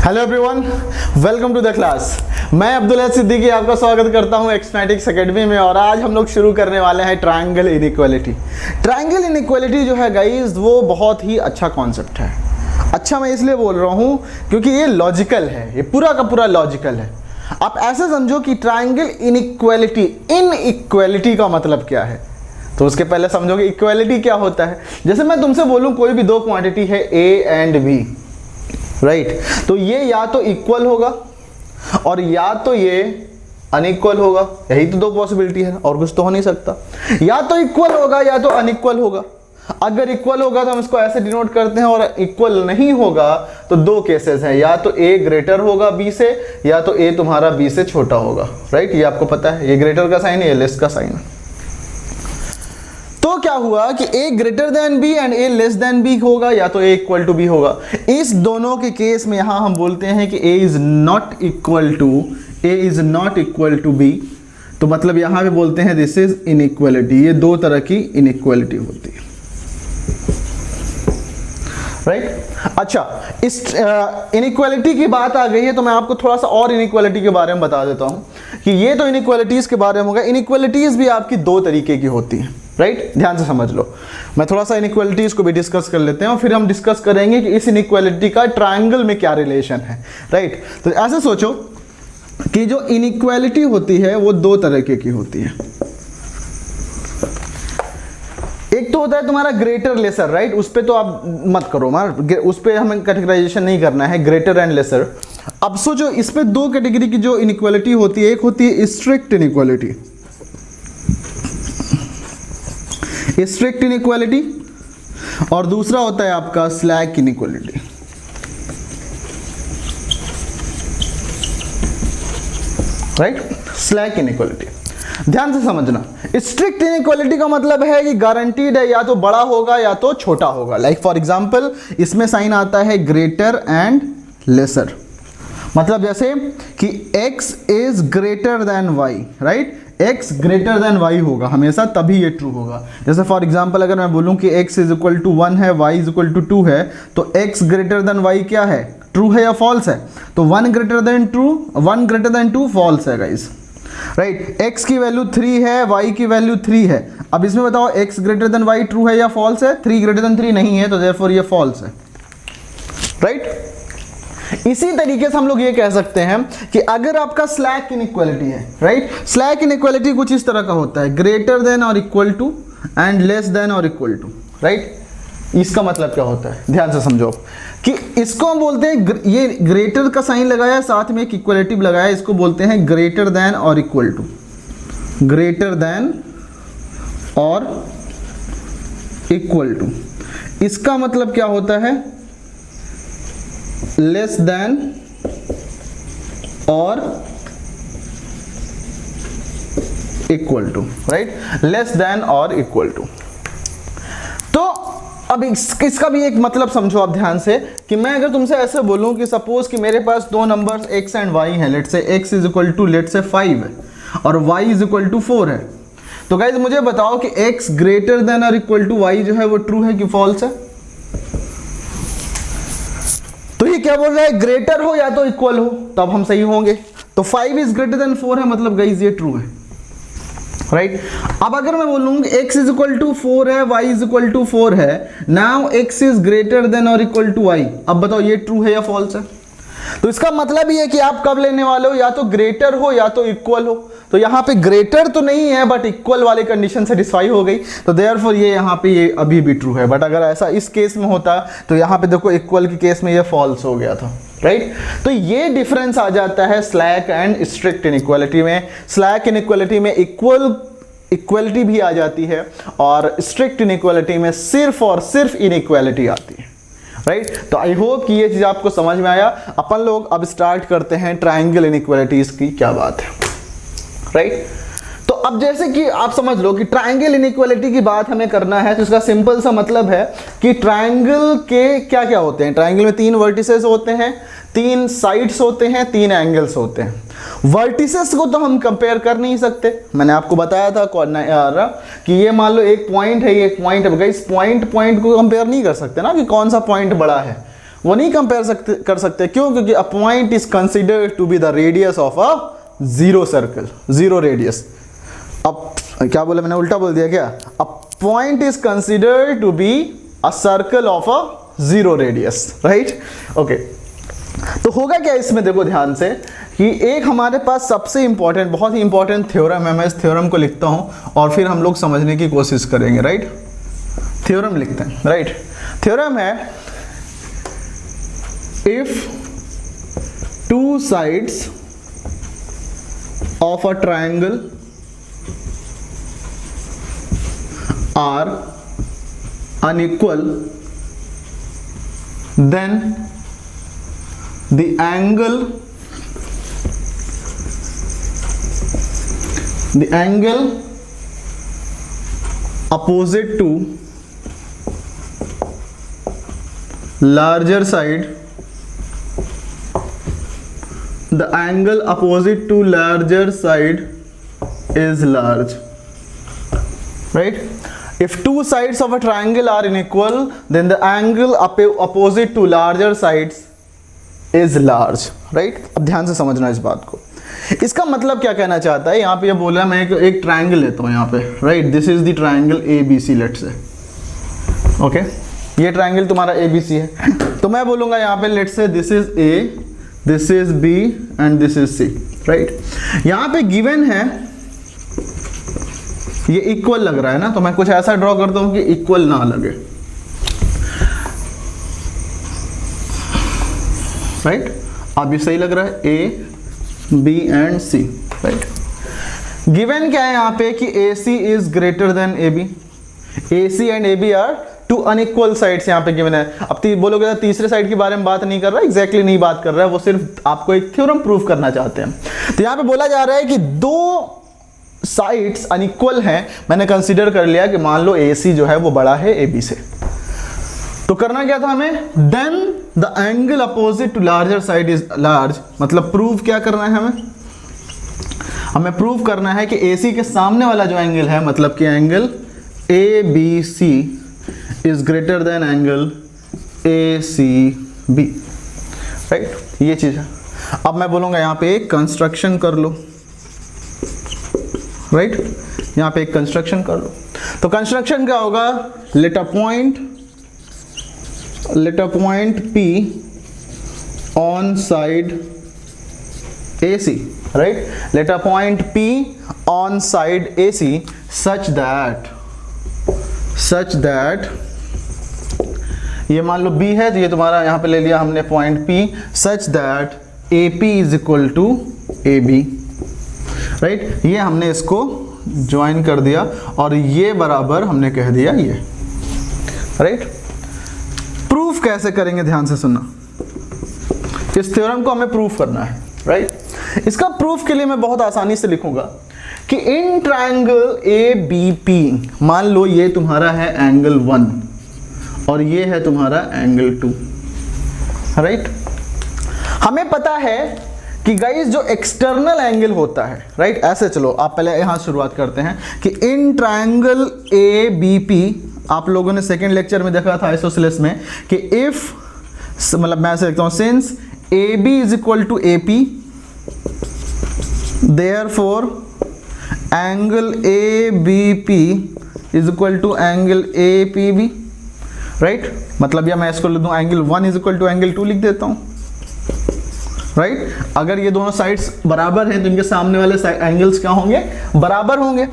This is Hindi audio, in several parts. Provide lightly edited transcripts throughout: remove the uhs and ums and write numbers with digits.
Hello everyone, welcome to the class. मैं अब्दुल सिद्दीकी आपका स्वागत करता हूं एक्समैटिक्स एकेडमी में। और आज हम लोग शुरू करने वाले हैं ट्रायंगल इनइक्वालिटी। ट्रायंगल इनइक्वालिटी जो है गाइस, वो बहुत ही अच्छा कॉन्सेप्ट है। अच्छा मैं इसलिए बोल रहा हूं क्योंकि ये लॉजिकल है, ये पूरा का पूरा लॉजिकल है। आप ऐसे समझो कि ट्रायंगल इनइक्वालिटी, इनइक्वालिटी का मतलब क्या है, तो उसके पहले समझो कि इक्वालिटी क्या होता है। जैसे मैं तुमसे बोलूं कोई भी दो क्वांटिटी है A एंड B, राइट, तो ये या तो इक्वल होगा और या तो ये अनइक्वल होगा। यही तो दो पॉसिबिलिटी है, और कुछ तो हो नहीं सकता। या तो इक्वल होगा या तो अनइक्वल होगा। अगर इक्वल होगा तो हम इसको ऐसे डिनोट करते हैं, और इक्वल नहीं होगा तो दो केसेस हैं, या तो A ग्रेटर होगा B से, या तो A तुम्हारा B से छोटा होगा, राइट। ये आपको पता है, ये ग्रेटर का साइन है, ये लेस का साइन है। तो क्या हुआ कि A greater than B and A less than B होगा, या तो A इक्वल टू B होगा। इस दोनों के केस में यहां हम बोलते हैं कि A is not equal to B, तो मतलब यहां पे बोलते हैं दिस इज इनइक्वालिटी। ये दो तरह की इनइक्वालिटी होती है, राइट। अच्छा, इस इनइक्वालिटी की बात आ गई है तो मैं आपको थोड़ा सा और इनइक्वालिटी के बारे में बता देता हूं कि ये तो इनइक्वालिटीज के बारे में होगा। इनइक्वालिटीज भी आपकी दो तरीके की होती हैं, राइट। ध्यान से समझ लो। मैं थोड़ा सा इनइक्वालिटीज को भी डिस्कस कर लेते हैं और फिर हम डिस्कस करेंगे कि इस इनइक्वालिटी का ट्रायंगल में क्या रिलेशन है, राइट। तो ऐसे सोचो कि जो इनइक्वालिटी होती है वो दो तरीके की होती है। एक तो होता है तुम्हारा ग्रेटर लेसर, राइट। उस पे तो आप मत करो, उस पे हमें कैटेगराइजेशन नहीं करना है, ग्रेटर एंड लेसर। अब सोचो इस पे दो कैटेगरी की जो इनइक्वालिटी होती है, एक होती है स्ट्रिक्ट इनइक्वालिटी, स्ट्रिक्ट इनइक्वालिटी, और दूसरा होता है आपका slack inequality, right. Slack inequality ध्यान से समझना। स्ट्रिक्ट इनइक्वालिटी का मतलब है कि गारंटीड है, या तो बड़ा होगा या तो छोटा होगा। लाइक फॉर एग्जांपल इसमें साइन आता है ग्रेटर एंड लेसर, मतलब जैसे कि x is greater then y, right. x greater than y होगा हमेशा, तभी ये ट्रू होगा। जैसे फॉर एग्जांपल अगर मैं बोलूं कि x इज इक्वल टू 1 है, y इज इक्वल टू 2 है, तो x ग्रेटर देन y क्या है, ट्रू है या फॉल्स है। तो 1 ग्रेटर देन 2 फॉल्स है गाइस, राइट। x की वैल्यू 3 है, y की वैल्यू 3 है। अब इसमें बताओ x greater than y true है या फॉल्स है। 3 ग्रेटर देन 3 नहीं है, तो देयरफॉर ये फॉल्स है, राइट। इसी तरीके से हम लोग ये कह सकते हैं कि अगर आपका स्लैक इनइक्वालिटी है, राइट। स्लैक इनइक्वालिटी कुछ इस तरह का होता है, ग्रेटर देन और equal to and less than और इक्वल टू, राइट। इसका मतलब क्या होता है, ध्यान से समझो कि इसको हम बोलते हैं, ये ग्रेटर का साइन लगाया, साथ में एक इक्वलिटिव लगाया, इसको बोलते हैं ग्रेटर देन और इक्वल टू, ग्रेटर देन और इक्वल टू। इसका मतलब क्या होता है, लेस देन और equal to, right. Less than और इक्वल टू। तो अब इसका भी एक मतलब समझो आप ध्यान से, कि मैं अगर तुमसे ऐसे बोलूं कि सपोज कि मेरे पास दो नंबर्स x एंड y हैं, let's say x is equal to let's say 5 है और y इज इक्वल टू 4 है, तो गाइज मुझे बताओ कि x ग्रेटर देन और इक्वल टू y जो है वो ट्रू है कि फॉल्स है। तो ये क्या बोल रहा है, ग्रेटर हो या तो इक्वल हो, तब हम सही होंगे। तो 5 इज ग्रेटर देन 4 है, मतलब गाइज ये ट्रू है, राइट। अब अगर मैं बोलूं x इज इक्वल टू 4 है, y इज इक्वल टू 4 है, now x is greater than और इक्वल टू y, अब बताओ ये ट्रू है या फॉल्स है। तो इसका मतलब ये है कि आप कब लेने वाले हो, या तो ग्रेटर हो या तो इक्वल हो। तो यहाँ पे ग्रेटर तो नहीं है बट इक्वल वाली कंडीशन सेटिस्फाई हो गई, तो देयरफॉर ये यहाँ पे ये अभी भी ट्रू है। बट अगर ऐसा इस केस में होता तो यहाँ पे देखो इक्वल के केस में ये फॉल्स हो गया था, राइट। तो ये डिफरेंस आ जाता है स्लैक एंड स्ट्रिक्ट इनइक्वालिटी में। स्लैक इनइक्वालिटी में इक्वलिटी भी आ जाती है, और स्ट्रिक्ट इनइक्वालिटी में सिर्फ और सिर्फ इनइक्वालिटी आती है, राइट। तो आई होप कि ये चीज आपको समझ में आया। अपन लोग अब स्टार्ट करते हैं ट्रायंगल इनइक्वालिटीज की क्या बात है, राइट। तो अब जैसे कि आप समझ लो कि ट्रायंगल इनइक्वालिटी की बात हमें करना है, तो इसका सिंपल सा मतलब है कि ट्रायंगल के क्या क्या होते हैं। ट्रायंगल में 3 वर्टिसेस होते हैं, 3 साइड्स होते हैं, 3 एंगल्स होते हैं। वर्टिसेस को तो हम कंपेयर कर नहीं सकते, मैंने आपको बताया था कि ये मान लो एक पॉइंट है, ये एक पॉइंट है। इस पॉइंट को कंपेयर नहीं कर सकते ना कि कौन सा पॉइंट बड़ा है। वो नहीं कंपेयर कर सकते। क्यों? क्योंकि a point is considered to be the radius of a zero circle, zero radius. अब क्या बोला मैंने, उल्टा बोल दिया क्या? A point is considered to be a circle of a zero radius, right? Okay, तो होगा क्या इसमें, देखो ध्यान से कि एक हमारे पास सबसे इंपॉर्टेंट, बहुत ही इंपॉर्टेंट थ्योरम है। मैं इस थ्योरम को लिखता हूं और फिर हम लोग समझने की कोशिश करेंगे, राइट? थ्योरम लिखते हैं, राइट? थ्योरम है, if two sides of a triangle are unequal, then the angle opposite to larger side, the angle opposite to larger side is large, right? If two sides of a triangle are unequal, then the angle opposite to larger sides is large, right? अब ध्यान से समझना इस बात को। इसका मतलब क्या कहना चाहता है, यहाँ पे ये बोला, मैं एक ट्रायंगल लेता हूँ यहाँ पे, right? This is the triangle ABC, let's say, okay? ये ट्रायंगल तुम्हारा ABC है, तो मैं बोलूँगा यहाँ पे let's say this is A, this is B and this is C, right? यहाँ पे गिवन है ये इक्वल लग रहा है ना, तो मैं कुछ ऐसा ड्रॉ करता हूं कि इक्वल ना लगे, राइट? अब ये सही लग रहा है, A, B and C, right? Given क्या है यहाँ पे कि AC is greater than AB, AC and AB are two unequal sides यहाँ पे गिवन है। अब बोलोगे तीसरे साइड के बारे में बात नहीं कर रहा, एग्जैक्टली नहीं बात कर रहा है, वो सिर्फ आपको एक थ्योरम प्रूव करना चाहते हैं। तो यहाँ पे बोला जा रहा है कि दो साइड्स अनइक्वल हैं, मैंने कंसीडर कर लिया कि मान लो AC जो है वो बड़ा है AB से, तो करना क्या था हमें, then the angle opposite to larger side is large. मतलब प्रूव क्या करना है हमें प्रूव करना है कि AC के सामने वाला जो एंगल है, मतलब कि angle ABC is greater than angle ACB, right? ये चीज है। अब मैं बोलूंगा यहाँ पे एक कंस्ट्रक्शन कर लो, राइट? यहाँ पे एक कंस्ट्रक्शन कर लो। तो कंस्ट्रक्शन क्या होगा, let a point P on side AC, right? Let a point P on side AC such that ये मान लो B है, तो ये तुम्हारा यहाँ पे ले लिया हमने point P, such that AP is equal to AB, right? ये हमने इसको ज्वाइन कर दिया और ये बराबर हमने कह दिया ये, राइट? प्रूफ कैसे करेंगे, ध्यान से सुनना। इस थ्योरम को हमें प्रूफ करना है, राइट? इसका प्रूफ के लिए मैं बहुत आसानी से लिखूंगा कि इन ट्रायंगल ABP, मान लो ये तुम्हारा है एंगल 1 और ये है तुम्हारा एंगल 2, राइट? हमें पता है कि गाइस जो एक्सटर्नल एंगल होता है, राइट? ऐसे चलो आप पहले यहां शुरुआत करते हैं कि इन ट्रायंगल ABP, आप लोगों ने सेकेंड लेक्चर में देखा था आइसोसेलेस में कि इफ, मतलब मैं ऐसे लिखता हूं, since AB is equal to AP, therefore angle ABP is equal to angle APB, right? मतलब या मैं इसको लिख दूं angle 1 is equal to angle 2 लिख देता हूं, राइट? अगर ये दोनों साइड्स बराबर हैं तो इनके सामने वाले एंगल्स क्या होंगे, बराबर होंगे।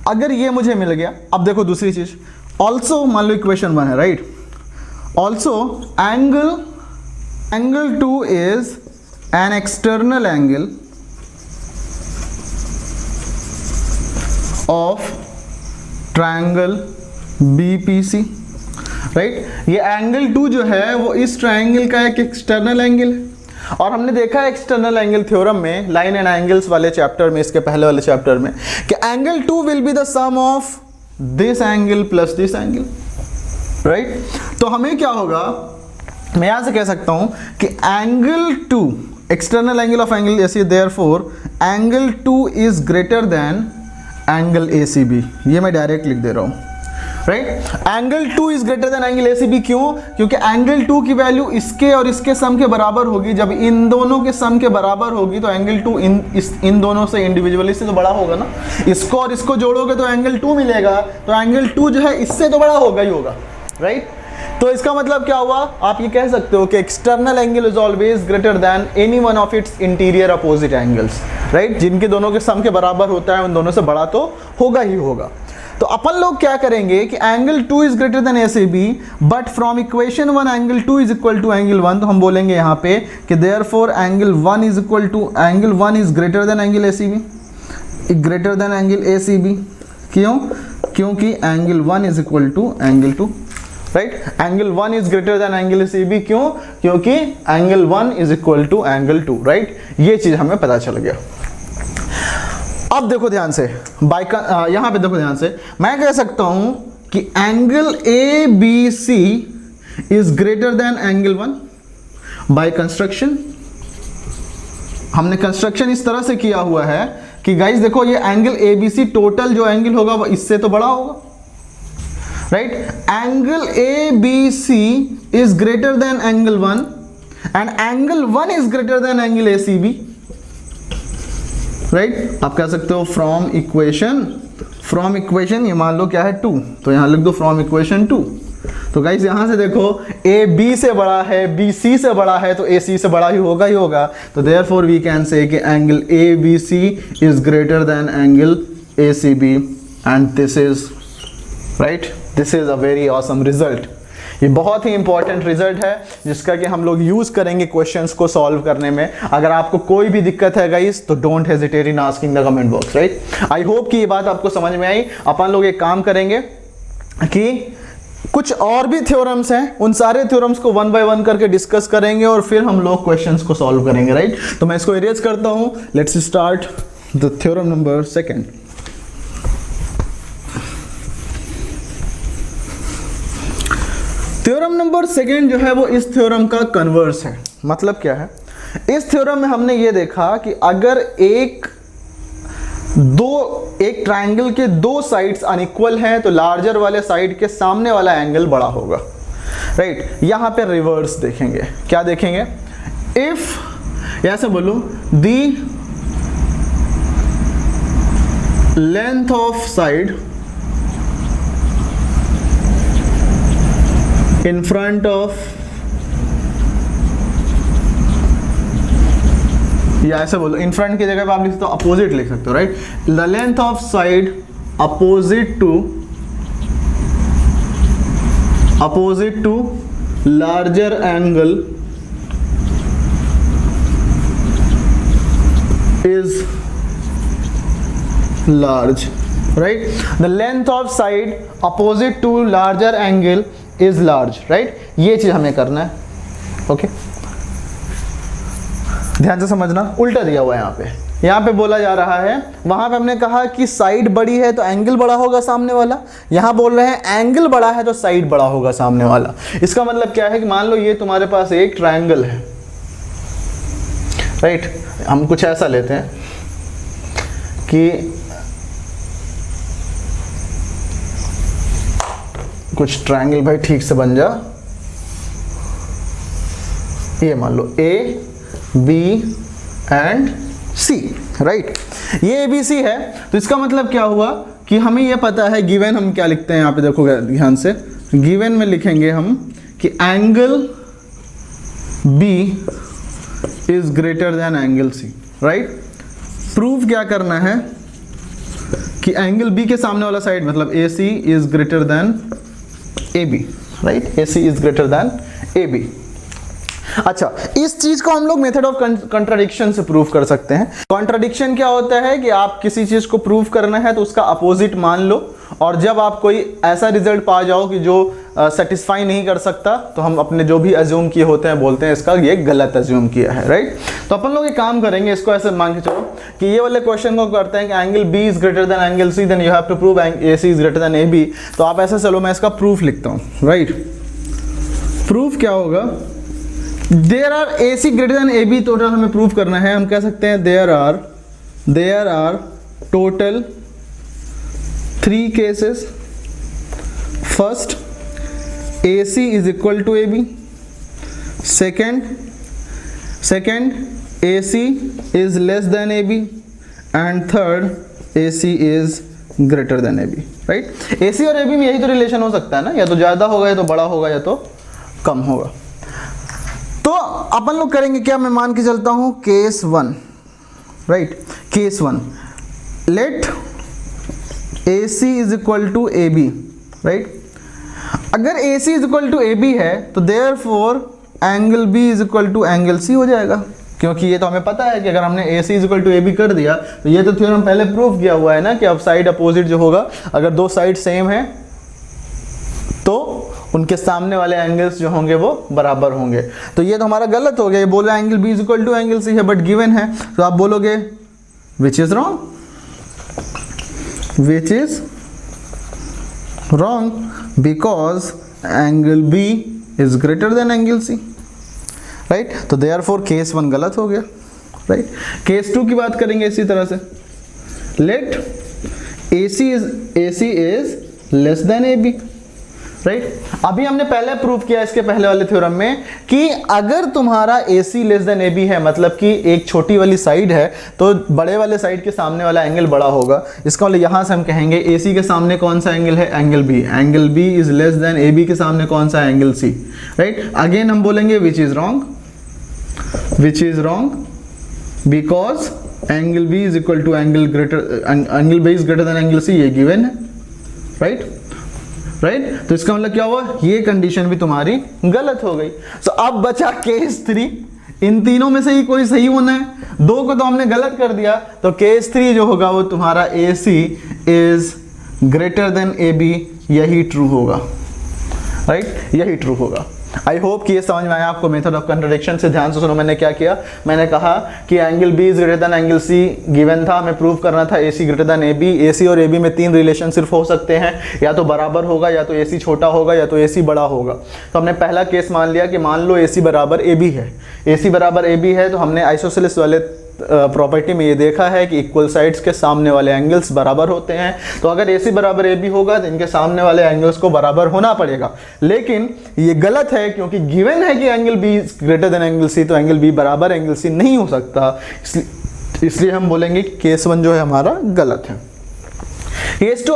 अगर ये मुझे मिल गया, अब देखो दूसरी चीज, ऑल्सो मान लो इक्वेशन 1 है, right? Also angle 2 is an external angle of triangle BPC, right? ये एंगल 2 जो है वो इस ट्रायंगल का एक एक्सटर्नल एंगल है, और हमने देखा एक्सटर्नल एंगल थ्योरम में, लाइन एंड एंगल्स वाले चैप्टर में, इसके पहले वाले चैप्टर में, कि angle 2 will be the sum of this angle plus this angle, right? तो हमें क्या होगा, मैं यहां से कह सकता हूं कि angle 2, external angle of angle AC, therefore angle 2 is greater than angle ACB। ये मैं डायरेक्ट लिख दे रहा हूं। Right. Angle 2 is greater than angle ACB, क्यों? क्योंकि एंगल 2 की वैल्यू इसके और इसके सम के बराबर होगी। जब इन दोनों के सम के बराबर होगी तो एंगल 2 इन दोनों से इंडिविजुअली से तो बड़ा होगा ना। इसको और इसको जोड़ोगे तो एंगल 2 मिलेगा, तो एंगल 2 जो है इससे तो बड़ा होगा ही होगा, राइट। तो इसका मतलब क्या हुआ? आप ये कह सकते हो कि external angle is always greater then any one of its interior opposite angles, right. जिनके दोनों के सम के बराबर होता है उन दोनों से बड़ा तो होगा ही होगा। तो अपन लोग क्या करेंगे कि angle 2 is greater than ACB, but from equation 1 angle 2 is equal to angle 1, तो हम बोलेंगे यहाँ पे कि therefore angle 1 is equal to angle 1 is greater than angle ACB, greater than angle ACB। क्यों? क्योंकि angle 1 is equal to angle 2, right. Angle 1 is greater than angle ACB, क्यों? क्योंकि angle 1 is equal to angle 2, right. ये चीज हमें पता चल गया। अब देखो ध्यान से, यहां पे देखो ध्यान से, मैं कह सकता हूं कि angle ABC is greater than angle 1 by construction. हमने कंस्ट्रक्शन इस तरह से किया हुआ है कि गाइस देखो ये एंगल ABC टोटल जो एंगल होगा वो इससे तो बड़ा होगा, right. Angle ABC is greater than angle 1 and angle 1 is greater than angle ACB, right. आप कह सकते हो फ्रॉम इक्वेशन ये मान लो क्या है 2, तो यहां लिख दो फ्रॉम इक्वेशन 2। तो गाइस यहां से देखो AB से बड़ा है, BC से बड़ा है, तो AC से बड़ा ही होगा। तो देयरफॉर वी कैन से कि angle ABC is greater than angle ACB and this is right, this is a very awesome result. ये बहुत ही इंपॉर्टेंट रिजल्ट है जिसका कि हम लोग यूज करेंगे क्वेश्चंस को सॉल्व करने में। अगर आपको कोई भी दिक्कत है गाइस तो don't hesitate in asking the comment box, right. I hope कि ये बात आपको समझ में आई। अपन लोग एक काम करेंगे कि कुछ और भी थ्योरम्स हैं, उन सारे थ्योरम्स को 1 बाय 1 करके डिस्कस करेंगे और फिर हम लोग क्वेश्चंस को सॉल्व करेंगे, राइट। तो मैं इसको इरेज करता हूं। Let's start the theorem number 2। Theorem number 2 जो है वो इस थ्योरम का कन्वर्स है। मतलब क्या है? इस थ्योरम में हमने ये देखा कि अगर एक ट्रायंगल के 2 साइड्स अनइक्वल हैं तो लार्जर वाले साइड के सामने वाला एंगल बड़ा होगा, राइट। यहां पे रिवर्स देखेंगे। क्या देखेंगे? इफ ऐसे बोलूं the length of side in front of, या ऐसे बोलो इन फ्रंट की जगह पे आप लिख सकते हो अपोजिट लिख सकते हो, right. The length of side opposite to larger angle is large, right. The length of side opposite to larger angle is large, right. ये चीज हमें करना है, ओके। ध्यान से समझना, उल्टा दिया हुआ है यहाँ पे बोला जा रहा है, वहां पे हमने कहा कि साइड बड़ी है तो एंगल बड़ा होगा सामने वाला। यहां बोल रहे हैं एंगल बड़ा है तो साइड बड़ा होगा सामने वाला। इसका मतलब क्या है कि मान लो ये तुम्हारे पास एक ट्रायंगल है, राइट। हम कुछ ऐसा लेते हैं कि कुछ ट्रायंगल भाई ठीक से बन जा। ये मान लो A, B and C, right. ये ABC है। तो इसका मतलब क्या हुआ कि हमें ये पता है, गिवन हम क्या लिखते हैं यहाँ पे देखो ध्यान से, गिवन में लिखेंगे हम कि angle B is greater than angle C, right. Proof क्या करना है कि एंगल B के सामने वाला साइड मतलब AC is greater than AB, right. AC is greater than AB। अच्छा, इस चीज को हम लोग मेथड ऑफ कंट्राडिक्शन से प्रूव कर सकते हैं। कॉन्ट्राडिक्शन क्या होता है कि आप किसी चीज को प्रूव करना है तो उसका अपोजिट मान लो, और जब आप कोई ऐसा रिजल्ट पा जाओ कि जो सेटिस्फाई नहीं कर सकता तो हम अपने जो भी अज्यूम किए होते हैं बोलते हैं इसका ये गलत अज्यूम किया है, राइट। तो अपन लोग एक काम करेंगे, इसको ऐसे मान के चलो कि ये वाले क्वेश्चन को करते हैं कि angle B is greater than angle C, then you have to prove AC is greater than AB। तो आप ऐसे चलो, मैं इसका प्रूफ लिखता हूँ, राइट। प्रूफ क्या होगा? There are AC greater than AB total हमें प्रूव करना है। हम कह सकते हैं there are total 3 cases first AC is equal to AB, second AC is less than AB, and third AC is greater than AB, right? AC और AB में यही तो रिलेशन हो सकता है ना, या तो ज़्यादा होगा या तो बड़ा होगा या तो कम होगा। तो अपन लोग करेंगे क्या, मैं मान के चलता हूँ case 1, right, case 1, let AC is equal to AB, right. अगर AC is equal to AB है तो therefore angle B is equal to angle C हो जाएगा, क्योंकि ये तो हमें पता है कि अगर हमने AC is equal to AB कर दिया तो ये तो थ्योरम पहले प्रूव किया हुआ है ना कि अब साइड अपोजिट जो होगा, अगर दो साइड सेम है तो उनके सामने वाले एंगल्स जो होंगे वो बराबर होंगे। तो ये तो हमारा गलत हो गया, ये बोला angle B is equal to angle C है, बट गिवन है, तो आप बोलोगे which is wrong, which is wrong because angle B is greater than angle C, right. तो देयरफॉर केस 1 गलत हो गया, राइट। केस 2 की बात करेंगे इसी तरह से, let AC is less than AB, right. अभी हमने पहले प्रूव किया इसके पहले वाले थ्योरम में कि अगर तुम्हारा AC लेस देन AB है, मतलब कि एक छोटी वाली साइड है तो बड़े वाले साइड के सामने वाला एंगल बड़ा होगा। इसका मतलब यहां से हम कहेंगे AC के सामने कौन सा एंगल है, angle B, angle B is less than AB के सामने कौन सा एंगल C, राइट। अगेन हम बोलेंगे which is wrong because angle B is equal to angle B is greater than angle C, ये गिवन है, राइट। तो इसका मतलब क्या हुआ, ये कंडीशन भी तुम्हारी गलत हो गई। तो अब बचा केस 3, इन तीनों में से ही कोई सही होना है, दो को तो हमने गलत कर दिया, तो केस 3 जो होगा वो तुम्हारा AC is greater than AB, यही ट्रू होगा, राइट, यही ट्रू होगा। आई होप कि ये समझ में आया आपको मेथड ऑफ कंट्रडिक्शन से। ध्यान से सुनो, मैंने क्या किया, मैंने कहा कि angle B is greater than angle C given था, हमें प्रूव करना था AC greater than AB। AC और AB में 3 रिलेशन सिर्फ हो सकते हैं, या तो बराबर होगा, या तो AC छोटा होगा, या तो AC बड़ा होगा। तो हमने पहला केस मान लिया कि मान लो AC बराबर AB है, AC बराबर AB है, तो हमने आइसोसेलेस वाले प्रॉपर्टी में ये देखा है कि इक्वल साइड्स के सामने वाले एंगल्स बराबर होते हैं। तो अगर AC बराबर AB होगा तो इनके सामने वाले एंगल्स को बराबर होना पड़ेगा, लेकिन ये गलत है क्योंकि गिवन है कि angle B greater than angle C, तो एंगल B बराबर एंगल C नहीं हो सकता, इसलिए हम बोलेंगे कि केस 1 जो है हमारा गलत है। केस 2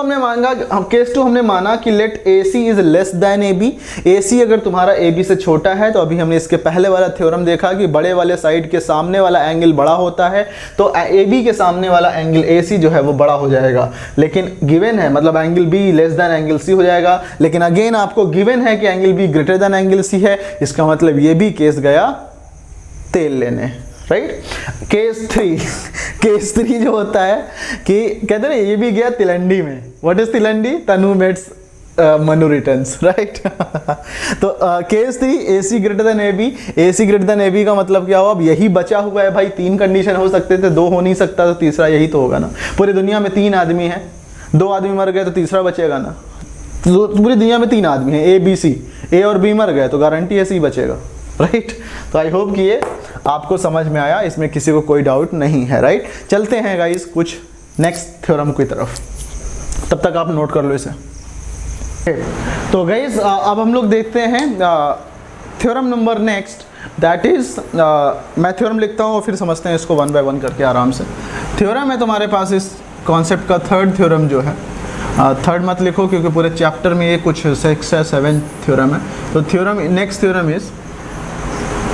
हमने माना कि let AC is less than AB, AC अगर तुम्हारा AB से छोटा है, तो अभी हमने इसके पहले वाला थ्योरम देखा कि बड़े वाले साइड के सामने वाला एंगल बड़ा होता है, तो AB के सामने वाला एंगल AC जो है वो बड़ा हो जाएगा, लेकिन गिवन है, मतलब angle B less than angle C हो जाएगा। लेकिन अगेन आपको गिवन है कि angle B greater than angle C है, इसका मतलब ये भी केस गया तेल लेने, राइट। केस 3 जो होता है कि कहते हैं ये भी गया तिलंडी में। व्हाट इज तिलंडी, Tanu weds Manu returns, right. तो case 3 AC greater than AB, AC greater than AB का मतलब क्या हुआ, अब यही बचा हुआ है भाई, 3 कंडीशन हो सकते थे, 2 हो नहीं सकता, तो तीसरा यही तो होगा ना। पूरी दुनिया में 3 आदमी हैं, 2 आदमी मर गए तो तीसरा बचेगा ना। पूरी दुनिया में 3 आदमी हैं, A B C, A और B मर गए तो गारंटी है C बचेगा, राइट। तो आई होप कि ये आपको समझ में आया, इसमें किसी को कोई डाउट नहीं है, राइट। चलते हैं गाइस कुछ नेक्स्ट थ्योरम की तरफ, तब तक आप नोट कर लो इसे। तो गाइस अब हम लोग देखते हैं theorem number next, that is मैं थ्योरम लिखता हूँ और फिर समझते हैं इसको 1 बाय 1 करके आराम से। थ्योरम है तुम्हारे पास इस कॉन्सेप्ट का थर्ड थ्योरम जो है, थर्ड मत लिखो क्योंकि पूरे चैप्टर में ये कुछ 6 या 7 थ्योरम है। तो theorem, next theorem is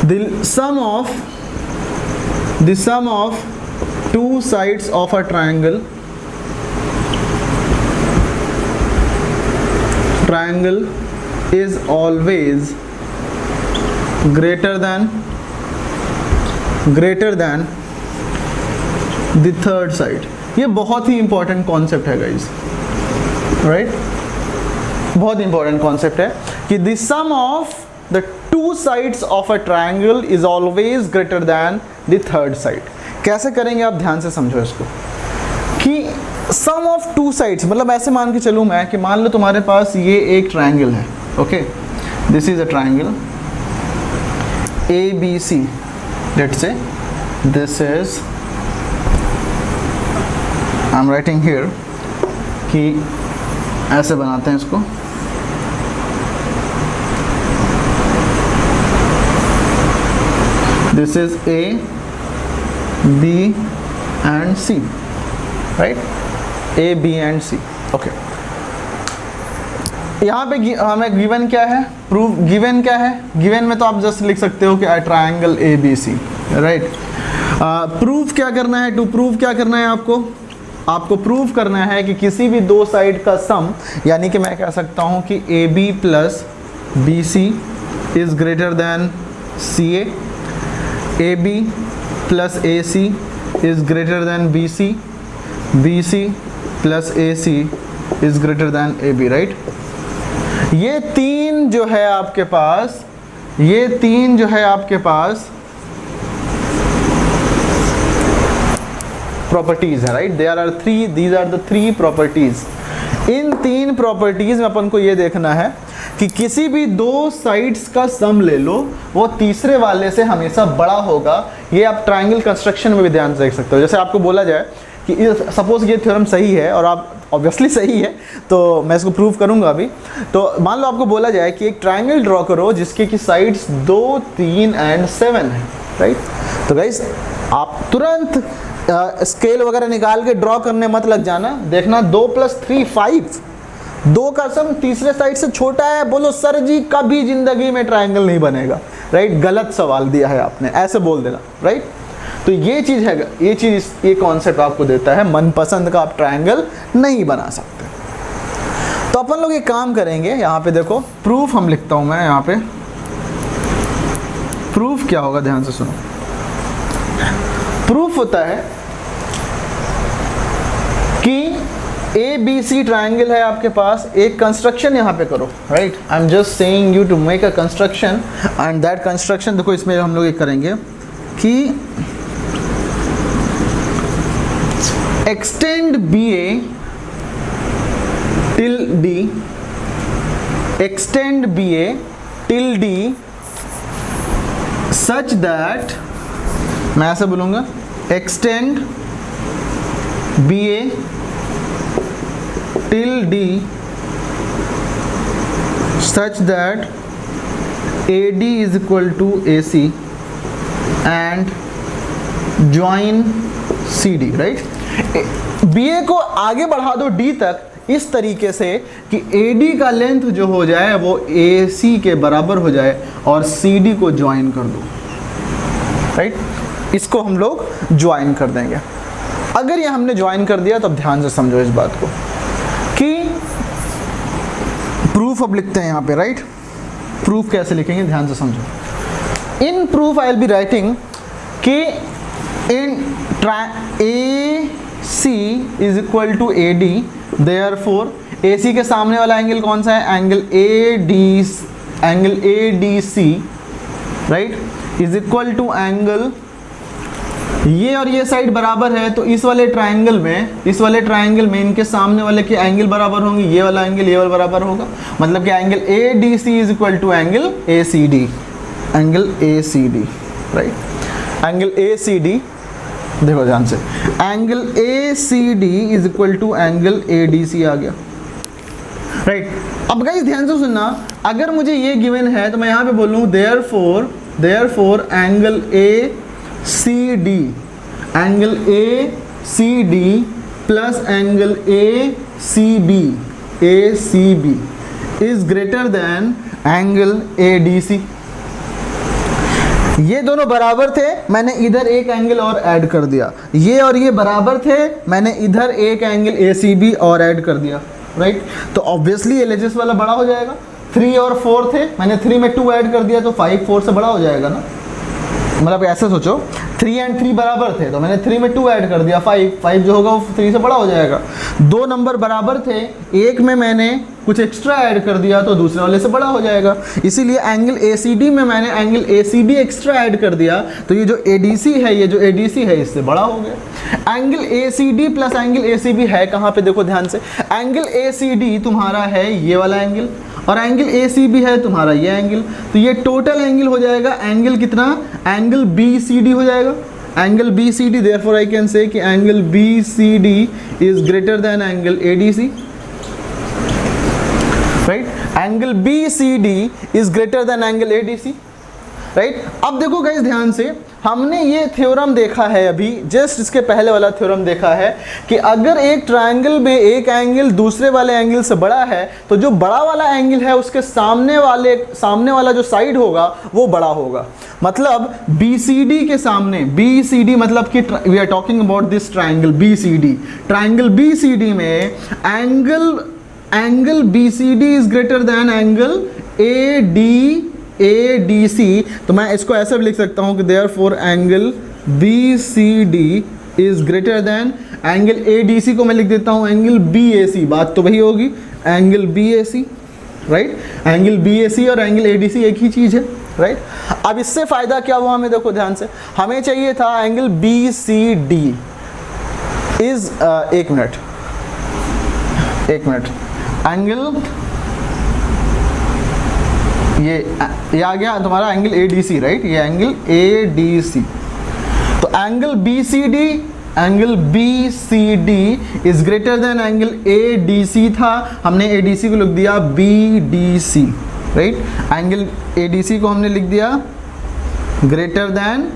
the sum of two sides of a triangle is always greater than the third side। ये बहुत ही इंपॉर्टेंट कॉन्सेप्ट है गाइस, राइट, बहुत इंपॉर्टेंट कॉन्सेप्ट है कि the sum of the two sides of a triangle is always greater than the third side। कैसे करेंगे आप ध्यान से समझो इसको, कि sum of two sides मतलब ऐसे मान के चलूँ मैं कि मान लो तुम्हारे पास ये एक ट्रायंगल है, okay, this is a triangle ABC, let's say this is, I am writing here कि ऐसे बनाते हैं इसको, this is A B and C, right, A B and C. Okay, यहाँ पे हमें गिवन क्या है, प्रूफ गिवन क्या है, गिवन में तो आप जस्ट लिख सकते हो कि triangle A B C, right. Proof क्या करना है, टू प्रूफ क्या करना है आपको प्रूफ करना है कि किसी भी दो साइड का सम, यानी कि मैं कह सकता हूँ कि A B plus B C is greater than C A B plus A C is greater than B C plus A C is greater than A B, right. ये तीन जो है आपके पास प्रॉपर्टीज है, right. These are the three properties. इन तीन प्रॉपर्टीज में अपन को ये देखना है कि किसी भी दो साइड्स का सम ले लो, वो तीसरे वाले से हमेशा बड़ा होगा। ये आप ट्रायंगल कंस्ट्रक्शन में भी ध्यान से देख सकते हो। जैसे आपको बोला जाए कि सपोज ये थ्योरम सही है, और आप ऑब्वियसली सही है, तो मैं इसको प्रूव करूंगा अभी। तो मान लो आपको बोला जाए कि एक ट्रायंगल ड्रॉ करो जिसके की साइड्स 2, 3 एंड 7 है, राइट। तो गाइस आप तुरंत स्केल वगैरह निकाल के ड्रॉ करने मत लग जाना। देखना 2 + 3 5, 2 का सम तीसरे साइड से छोटा है, बोलो सर जी कभी जिंदगी में ट्रायंगल नहीं बनेगा, राइट। गलत सवाल दिया है आपने, ऐसे बोल देना, राइट। तो ये चीज़ है, ये कॉन्सेप्ट आपको देता है मनपसंद का आप ट्रायंगल नहीं बना सकते। तो अपन लोग एक काम करेंगे, यहाँ पे देखो प्रूफ हम लिखता हूँ मैं यहाँ पे। प्रूफ क्या होगा, ध्यान से सुनो। प्रूफ होता है कि ए बी सी ट्रायंगल है आपके पास, एक कंस्ट्रक्शन यहाँ पे करो, right. I am just saying you to make a construction, and that construction देखो इसमें हम लोग एक करेंगे कि extend BA till D, extend BA till D such that, मैं ऐसे बोलूँगा, extend BA till D such that AD is equal to AC and join CD, right। BA को आगे बढ़ा दो D तक इस तरीके से कि AD का लेंथ जो हो जाए वो AC के बराबर हो जाए, और CD को ज्वाइन कर दो, राइट। इसको हम लोग ज्वाइन कर देंगे। अगर ये हमने ज्वाइन कर दिया तो अब ध्यान से समझो इस बात को कि प्रूफ अब लिखते हैं यहाँ पे, राइट। प्रूफ कैसे लिखेंगे, ध्यान से समझो। In proof I will be writing कि in AC is equal to AD, therefore AC के सामने वाला एंगल कौन सा है, angle ADC, right, is equal to angle, ये और ये साइड बराबर है, तो इस वाले ट्रायंगल में इनके सामने वाले के एंगल बराबर होंगे, ये वाला एंगल बराबर होगा, मतलब कि angle ADC is equal to angle ACD, right. Angle ACD देखो ध्यान से, angle ACD is equal to angle ADC आ गया, राइट। अब गाइस ध्यान से सुनना, अगर मुझे ये गिवन है तो मैं यहाँ पे बोलूँ therefore angle ACD plus angle ACB is greater than angle ADC। ये दोनों बराबर थे, मैंने इधर एक एंगल और ऐड कर दिया, ये और ये बराबर थे, मैंने इधर एक एंगल ACB और ऐड कर दिया, राइट। तो ऑब्वियसली LHS वाला बड़ा हो जाएगा। 3 और 4 थे, मैंने 3 में 2 ऐड कर दिया, तो 5 4 से बड़ा हो जाएगा ना। मतलब ऐसे सोचो, 3 एंड 3 बराबर थे, तो मैंने 3 में 2 ऐड कर दिया, 5 जो होगा वो 3 से बड़ा हो जाएगा। 2 नंबर बराबर थे, एक में मैंने कुछ एक्स्ट्रा ऐड कर दिया तो दूसरे वाले से बड़ा हो जाएगा। इसीलिए एंगल ACD में मैंने एंगल ACB एक्स्ट्रा ऐड कर दिया, तो ये जो ADC है इससे बड़ा हो गया। Angle ACD plus angle ACB है कहाँ पे, देखो ध्यान से, एंगल ACD तुम्हारा है ये वाला एंगल, और एंगल ACB है तुम्हारा ये एंगल, तो ये टोटल एंगल हो जाएगा एंगल कितना, एंगल BCD हो जाएगा, angle BCD। Therefore I can say कि angle BCD is greater than angle ADC, right. Angle BCD is greater than angle ADC। Right. अब देखो गाइस ध्यान से, हमने ये थ्योरम देखा है अभी, जस्ट इसके पहले वाला थ्योरम देखा है कि अगर एक ट्रायंगल में एक एंगल दूसरे वाले एंगल से बड़ा है तो जो बड़ा वाला एंगल है उसके सामने वाला जो साइड होगा वो बड़ा होगा। मतलब BCD के सामने, BCD मतलब कि we are talking about this triangle BCD, triangle BCD में angle BCD is greater than angle ADC, तो मैं इसको ऐसे भी लिख सकता हूं कि therefore angle BCD is greater than angle ADC को मैं लिख देता हूं एंगल BAC, बात तो वही होगी, angle BAC, right. Angle BAC और एंगल ADC एक ही चीज है, राइट। अब इससे फायदा क्या हुआ हमें, देखो ध्यान से, हमें चाहिए था एंगल BCD इज एक मिनट एंगल, ये आ गया तुम्हारा एंगल ADC, राइट, ये एंगल ADC। तो angle BCD is greater than angle ADC था, हमने ADC को लिख दिया BDC, राइट। एंगल ADC को हमने लिख दिया greater than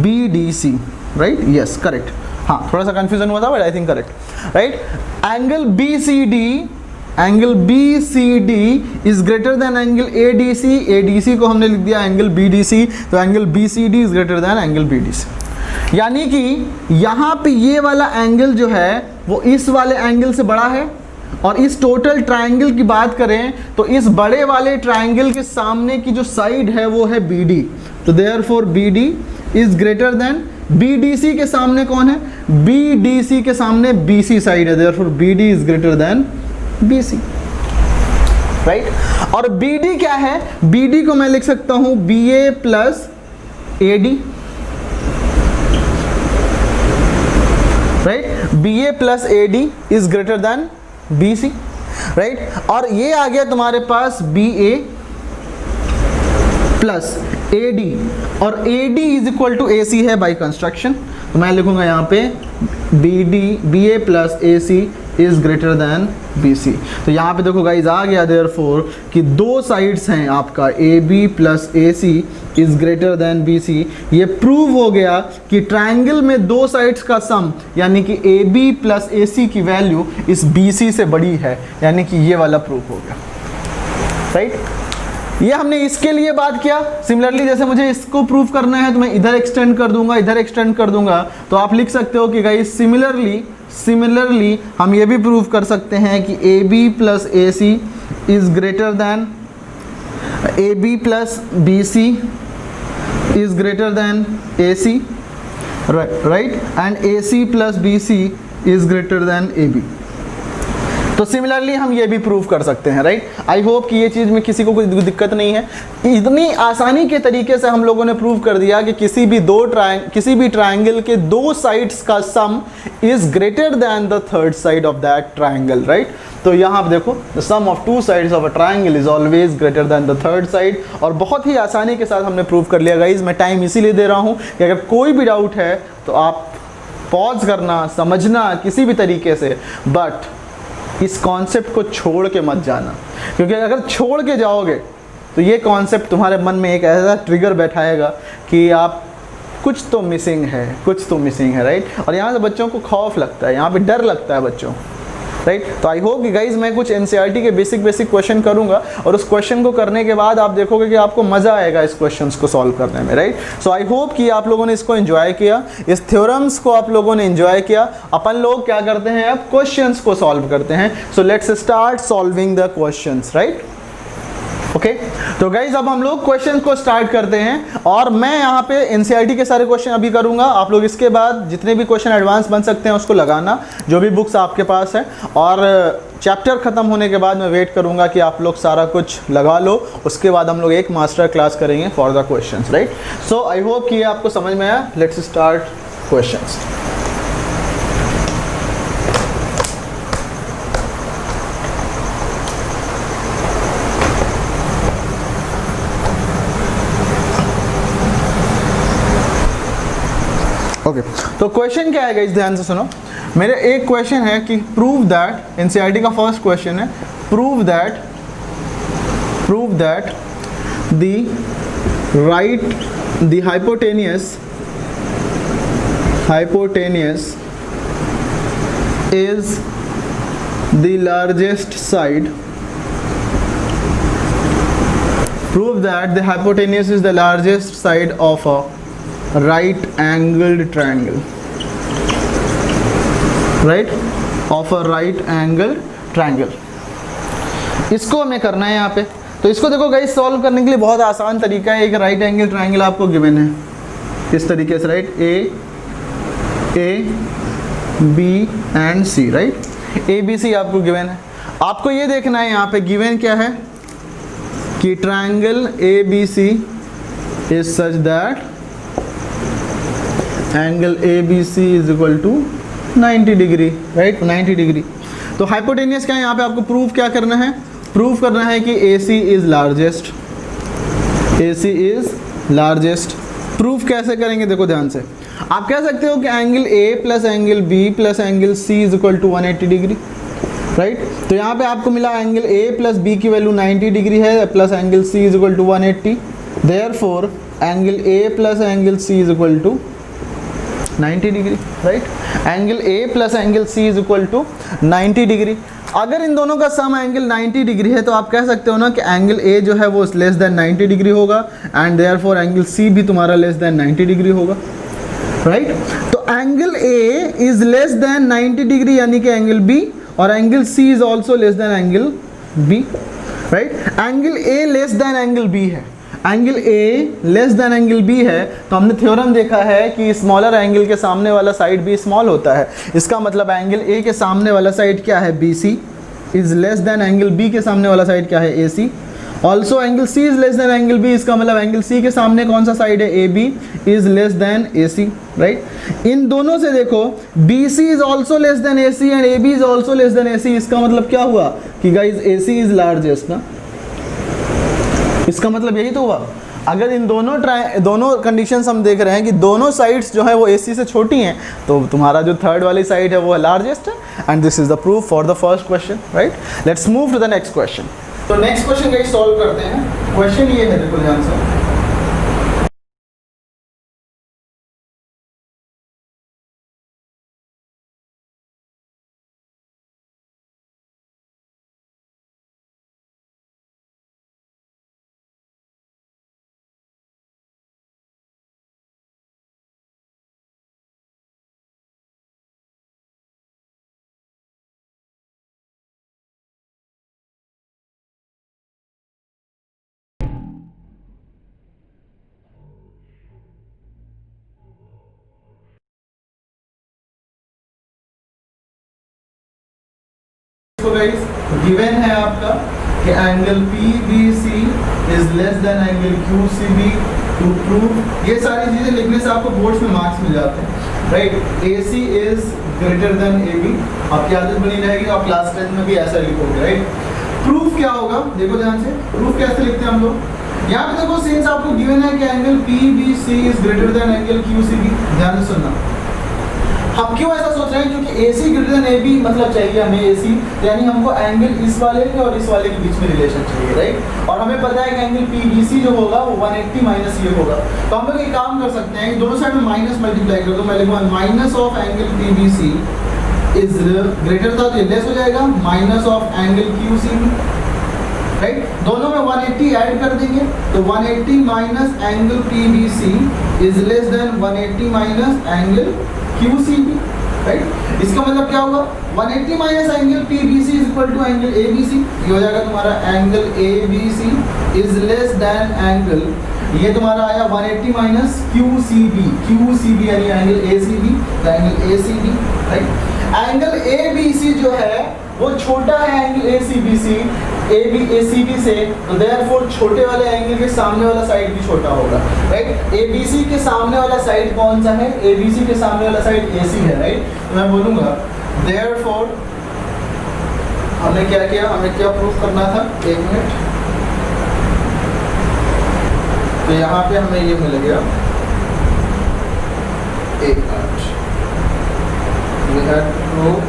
BDC, right, yes correct. हाँ थोड़ा सा कंफ्यूजन हुआ था but I think correct, right. Angle BCD is greater than angle ADC को हमने लिख दिया एंगल BDC, तो angle BCD is greater than angle BDC। यानी कि यहाँ पे ये वाला एंगल जो है वो इस वाले एंगल से बड़ा है, और इस टोटल ट्रायंगल की बात करें तो इस बड़े वाले ट्रायंगल के सामने की जो साइड है वो है BD, तो therefore BD is greater then, BDC के सामने कौन है, BDC के सामने BC साइड है, therefore BD is greater than BC, right. और BD क्या है, BD को मैं लिख सकता हूं BA plus AD, right, BA plus AD is greater than BC, right. और ये आ गया तुम्हारे पास BA प्लस AD, और AD is equal to AC है बाय कंस्ट्रक्शन, तो मैं लिखूंगा यहाँ पे BA plus AC is greater than BC। तो यहाँ पे देखो गाइज आ गया देयरफॉर कि दो साइड्स हैं आपका AB plus AC is greater than BC। ये प्रूव हो गया कि ट्रायंगल में दो साइड्स का सम यानी कि AB प्लस AC की वैल्यू इस BC से बड़ी है, यानी कि ये वाला प्रूव हो गया, राइट। ये हमने इसके लिए बात किया। सिमिलरली जैसे मुझे इसको प्रूव करना है तो मैं इधर एक्सटेंड कर दूंगा, इधर एक्सटेंड कर दूंगा, तो आप लिख सकते हो कि गाइस सिमिलरली हम ये भी प्रूव कर सकते हैं कि AB plus AC is greater than AB plus BC is greater then AC, right, and AC plus BC is greater than AB। तो सिमिलरली हम ये भी प्रूव कर सकते हैं, राइट। आई होप कि ये चीज़ में किसी को कोई दिक्कत नहीं है। इतनी आसानी के तरीके से हम लोगों ने प्रूव कर दिया कि किसी भी ट्रायंगल के दो साइड्स का sum is greater than the third side of that triangle, right. तो यहाँ आप देखो the sum of two sides of a triangle is always greater than the third side, और बहुत ही आसानी के साथ हमने प्रूव कर लिया गाइज। मैं टाइम इसीलिए दे रहा हूँ कि अगर कोई भी डाउट है तो आप पॉज करना, समझना किसी भी तरीके से, बट इस कॉन्सेप्ट को छोड़ के मत जाना, क्योंकि अगर छोड़ के जाओगे तो ये कॉन्सेप्ट तुम्हारे मन में एक ऐसा ट्रिगर बैठाएगा कि आप कुछ तो मिसिंग है, राइट। और यहाँ से बच्चों को खौफ लगता है, यहाँ पे डर लगता है बच्चों, राइट। तो आई होप कि गाइज मैं कुछ NCERT के बेसिक क्वेश्चन करूंगा, और उस क्वेश्चन को करने के बाद आप देखोगे कि आपको मज़ा आएगा इस क्वेश्चंस को सॉल्व करने में, राइट। सो आई होप कि आप लोगों ने इसको एंजॉय किया, इस थ्योरम्स को आप लोगों ने एंजॉय किया। अपन लोग क्या करते हैं, अब क्वेश्चंस को सॉल्व करते हैं। So let's start solving the questions, right. Okay, तो गाइज अब हम लोग क्वेश्चन को स्टार्ट करते हैं, और मैं यहाँ पे NCERT के सारे क्वेश्चन अभी करूँगा। आप लोग इसके बाद जितने भी क्वेश्चन एडवांस बन सकते हैं उसको लगाना, जो भी बुक्स आपके पास है, और चैप्टर ख़त्म होने के बाद मैं वेट करूँगा कि आप लोग सारा कुछ लगा लो। उसके बाद हम लोग एक मास्टर क्लास करेंगे for the questions, right. So I hope कि आपको समझ में आया। Let's start questions. ओके, तो क्वेश्चन क्या है गाइस, ध्यान से सुनो। मेरे एक क्वेश्चन है कि प्रूव दैट, NCERT का फर्स्ट क्वेश्चन है, prove that the write the hypotenuse is the largest side. Prove that the hypotenuse is the largest side of a right angled triangle. Right? Of a right angled triangle. इसको हमें करना है यहाँ पे। तो इसको देखो गाइस, सॉल्व करने के लिए बहुत आसान तरीका है। एक राइट एंगल ट्राइंगल आपको गिवन है इस तरीके से, right, A B and C, right, A B C आपको गिवन है। आपको ये देखना है यहाँ पे गिवन क्या है कि triangle A B C is such that angle A B C is equal to 90 degree, right, 90 degree. तो हाइपोटेनियस क्या है यहाँ पे, आपको प्रूफ क्या करना है, प्रूफ करना है कि AC is largest, AC is largest. Proof कैसे करेंगे देखो ध्यान से। आप कह सकते हो कि angle A plus angle B plus angle C is equal to 180 degree, right. तो यहाँ पे आपको मिला एंगल A प्लस B की वैल्यू 90 डिग्री है plus angle C is equal to 180, therefore angle A plus angle C is equal to 90 degree, right. Angle A plus angle C is equal to 90 degree. अगर इन दोनों का सम एंगल 90 डिग्री है तो आप कह सकते हो ना कि एंगल A जो है वो लेस देन 90 डिग्री होगा एंड देयरफॉर एंगल C भी तुम्हारा लेस देन 90 डिग्री होगा, राइट। तो angle A is less then 90 degree यानी कि एंगल B, और angle C is also less than angle B, right. Angle A less than angle B है, angle A less than angle B है, तो हमने थ्योरम देखा है कि स्मॉलर एंगल के सामने वाला साइड भी स्मॉल होता है। इसका मतलब एंगल A के सामने वाला साइड क्या है, BC is less than angle B के सामने वाला साइड क्या है, AC। Also angle C is less than angle B, इसका मतलब एंगल C के सामने कौन सा साइड है, AB is less than AC, right. इन दोनों से देखो BC is also less than AC and AB is also less than AC। इसका मतलब क्या हुआ कि गाइज AC इज लार्जेस्ट ना, इसका मतलब यही तो हुआ। अगर इन दोनों कंडीशंस हम देख रहे हैं कि दोनों साइड्स जो है वो AC से छोटी हैं, तो तुम्हारा जो थर्ड वाली साइड है वो लार्जेस्ट है, and this is the proof for the first question, right. Let's move to the next question. तो नेक्स्ट क्वेश्चन गाइस सॉल्व करते हैं। क्वेश्चन ये है, देखो ध्यान से, तो गाइस गिवन है आपका कि angle PBC is less than angle QCB। To prove, ये सारी चीजें लिखने से आपको बोर्ड्स में मार्क्स मिल जाते हैं, right. AC is greater than AB, आपकी आदत बनी रहेगी, आप क्लास 10 में भी ऐसा लिखोगे, राइट। प्रूफ क्या होगा, देखो ध्यान से, प्रूफ कैसे लिखते हैं हम लोग। यहाँ पे देखो सिंस आपको गिवन है कि angle PBC is greater than angle QCB, ध्यान से सुनना। हम क्यों ऐसा सोच रहे हैं, क्योंकि AC ग्रेटर देन AB मतलब चाहिए हमें AC, यानी हमको एंगल इस वाले के और इस वाले के बीच में रिलेशन चाहिए, राइट। और हमें पता है कि एंगल PBC जो होगा वो 180 माइनस ये होगा। तो हम लोग एक काम कर सकते हैं, दोनों साइड में माइनस मल्टीप्लाई कर दो। मैं लिखूंगा minus of angle PBC is greater था तो ये लेस हो जाएगा, minus of angle QCB, right. दोनों में 180 ऐड कर देंगे तो 180 minus angle PBC is less than 180 minus angle QCB, right. इसका मतलब क्या होगा, 180 minus angle PBC is equal to angle ABC। ये हो जाएगा तुम्हारा angle ABC is less than angle, ये तुम्हारा आया 180 माइनस QCB यानी angle ACB, angle ACB, right. Angle ABC जो है वो छोटा है एंगल ACB से, तो देयरफॉर छोटे वाले एंगल के सामने वाला साइड भी छोटा होगा, राइट। ABC के सामने वाला साइड कौन सा है, ABC के सामने वाला साइड AC है, राइट। तो मैं बोलूँगा देयरफॉर हमने क्या किया, हमें क्या प्रूफ करना था, एक मिनट। तो यहाँ पे हमें ये मिल गया, एक minute, we had to prove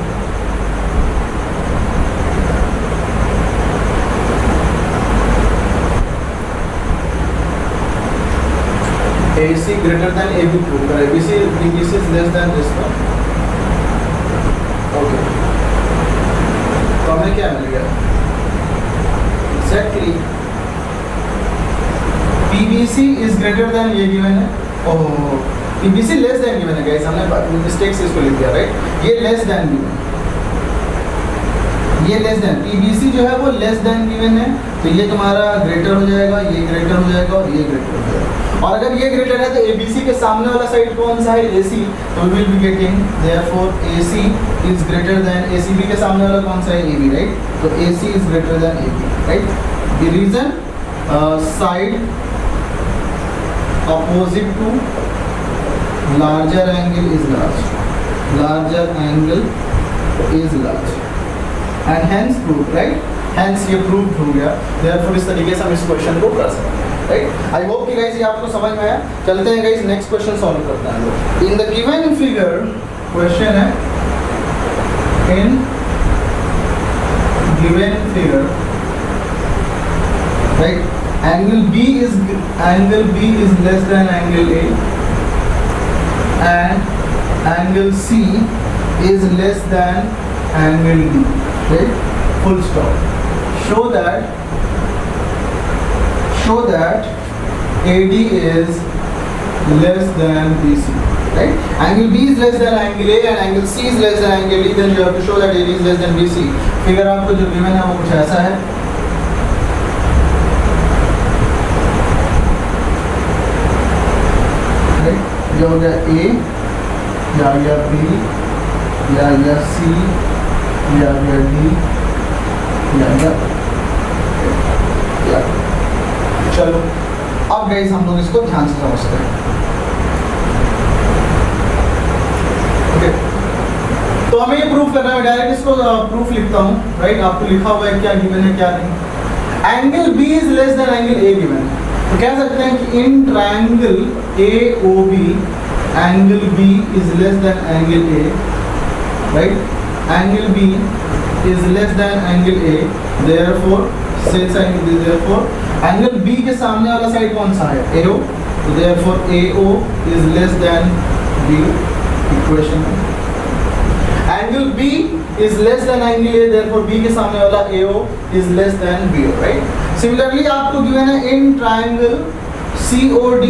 AC greater than AB prove करें, ABC is less than this one. Okay, तो हमें क्या मिल गया? Exactly PBC is greater than ये given है, ओह PBC less than given है गाइस, हमने मिस्टेक से इसको लिख दिया राइट, ये less than given, ये लेस देन, PBC जो है वो लेस देन गिवन है, तो ये तुम्हारा ग्रेटर हो जाएगा, ये ग्रेटर हो जाएगा और ये ग्रेटर हो जाएगा। और अगर ये ग्रेटर है तो ABC के सामने वाला साइड कौन सा है? AC, तो we will be getting therefore AC is greater than, ACB के सामने वाला कौन सा है? AB राइट, तो AC is greater than AB right. The reason side opposite to larger angle is large, larger angle is large and hence proved right, hence ये proved हो गया, therefore इस तरीके से हम इस क्वेश्चन को कर सकते हैं राइट। आई होप कि गाइस ये आपको समझ में आया। चलते हैं गाइस नेक्स्ट क्वेश्चन सॉल्व करते हैं लोग। In the given figure question है, in given figure right angle B is less than angle A and angle C is less than angle D right, full stop. Show that AD is less than BC right, angle B is less than angle A and angle C is less than angle D, then you have to show that AD is less than BC। Figure आपको जो गिवन है वो कुछ ऐसा है, राइट, जो हो गया A या B या C या D या चलो अब गाइस हम लोग इसको ध्यान से समझते हैं। ओके, तो हमें ये प्रूफ करना है, डायरेक्ट इसको प्रूफ लिखता हूँ राइट, आपको लिखा हुआ है क्या गिवन है क्या नहीं। Angle B is less than angle A given है, तो कह सकते हैं कि in triangle AOB angle B is less than angle A right, angle B is less than angle A, therefore since therefore angle B के सामने वाला साइड कौन सा है? AO, तो therefore AO is less than B, equation. angle B is less than angle A, therefore B के सामने वाला AO is less than BO right। Similarly आपको given है in triangle COD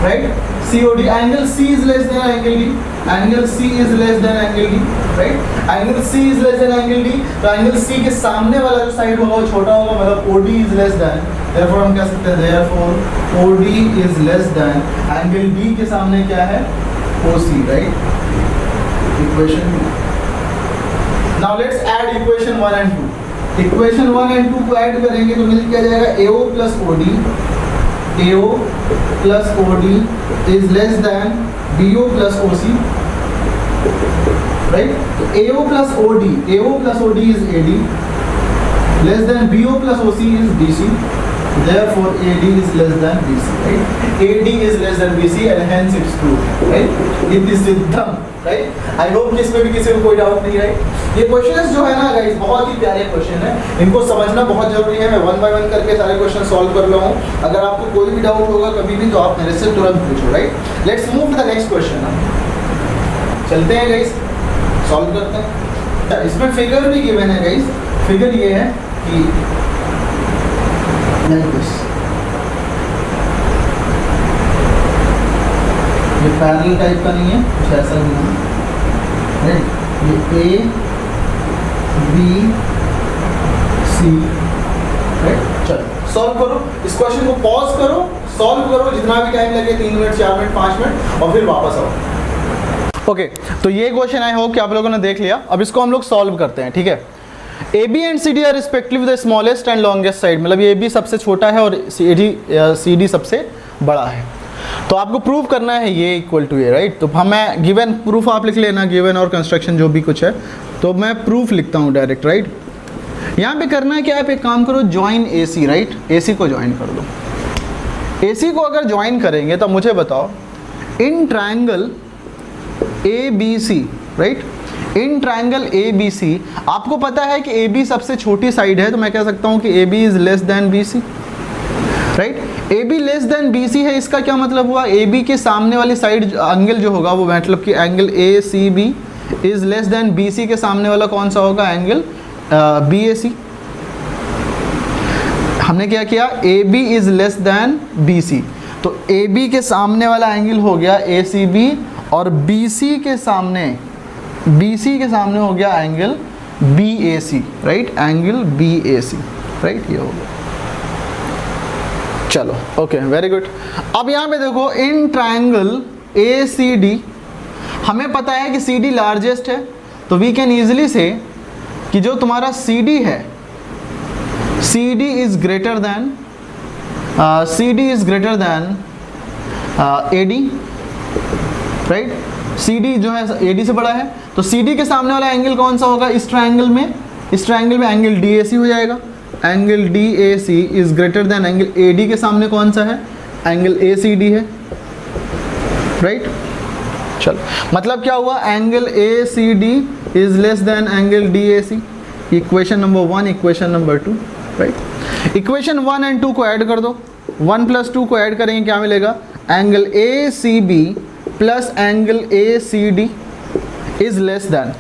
right, COD angle C is less than angle D, angle C is less than angle D right, angle C is less than angle D, तो angle C के सामने वाला जो साइड होगा वो छोटा होगा, मतलब OD is less than, therefore हम कह सकते हैं therefore OD is less than angle D के सामने क्या है? OC right, equation 2। now let's add equation 1 and 2, equation 1 and 2 को ऐड करेंगे तो मिल क्या जाएगा? AO plus OD, AO plus OD is less than BO plus OC right, so AO plus OD is AD less than BO plus OC is BC, therefore AD is less than BC right, AD is less than BC and hence it's proved right, it is सिद्धम right। I hope कि इसमें भी किसी को कोई डाउट नहीं है। ये क्वेश्चंस जो है ना गाइस बहुत ही प्यारे क्वेश्चन है, इनको समझना बहुत जरूरी है। मैं 1 बाय 1 करके सारे क्वेश्चन सॉल्व कर रहा हूँ, अगर आपको कोई भी डाउट होगा कभी भी तो आप मेरे से तुरंत पूछो right. Let's move to the next question, चलते हैं गाइस सॉल्व करते हैं। इसमें फिगर भी गिवन है गाइस, फिगर ये है कि लाइक दिस, ये पैरेलल टाइप का नहीं है, कुछ ऐसा नहीं है राइट, ये A B C राइट। चलो सॉल्व करो इस क्वेश्चन को, पॉज करो, सॉल्व करो, जितना भी टाइम लगे 3 मिनट 4 मिनट 5 मिनट और फिर वापस आओ। ओके, तो ये क्वेश्चन आई होप कि आप लोगों ने देख लिया। अब इसको हम लोग सॉल्व करते हैं, ठीक है। AB and CD are respectively the smallest and longest side, मतलब ये AB सबसे छोटा है और CD सबसे बड़ा है। तो आपको प्रूव करना है ये इक्वल टू ये राइट। तो हमें गिवन प्रूफ आप लिख लेना, गिवन और कंस्ट्रक्शन जो भी कुछ है, तो मैं प्रूफ लिखता हूँ डायरेक्ट राइट। यहाँ पे करना है क्या, आप एक काम करो, ज्वाइन AC राइट, AC को ज्वाइन कर दो। AC को अगर ज्वाइन करेंगे तो मुझे बताओ, in triangle ABC right, in triangle ABC आपको पता है कि AB सबसे छोटी साइड है, तो मैं कह सकता हूँ कि AB is less than BC right. A B less than B C है, इसका क्या मतलब हुआ, ए बी के सामने वाली साइड एंगल जो होगा वो मतलब कि angle A C B is less than B C के सामने वाला कौन सा होगा, एंगल बी ए सी। हमने क्या किया, A B is less than B C, तो ए बी के सामने वाला एंगल हो गया ए सी बी, और बी सी के सामने हो गया angle B A C, right, angle B A C, right, ये हो गया। चलो ओके, वेरी गुड। अब यहाँ पे देखो इन ट्रायंगल ए सी डी, हमें पता है कि सी डी लार्जेस्ट है, तो वी कैन ईजिली से कि जो तुम्हारा सी डी है, C D is greater than A D, right. C D जो है ए डी से बड़ा है, तो सी डी के सामने वाला एंगल कौन सा होगा इस ट्रायंगल में, एंगल डी ए सी हो जाएगा। Angle D A C is greater than angle A D के सामने कौन सा है, एंगल ए सी डी है, राइट। चलो मतलब क्या हुआ, angle A C D is less than angle D A C. Equation number 1, equation number 2, right. Equation 1 and 2 को ऐड कर दो, 1 + 2 को ऐड करेंगे क्या मिलेगा, angle A C B plus angle A C D is less than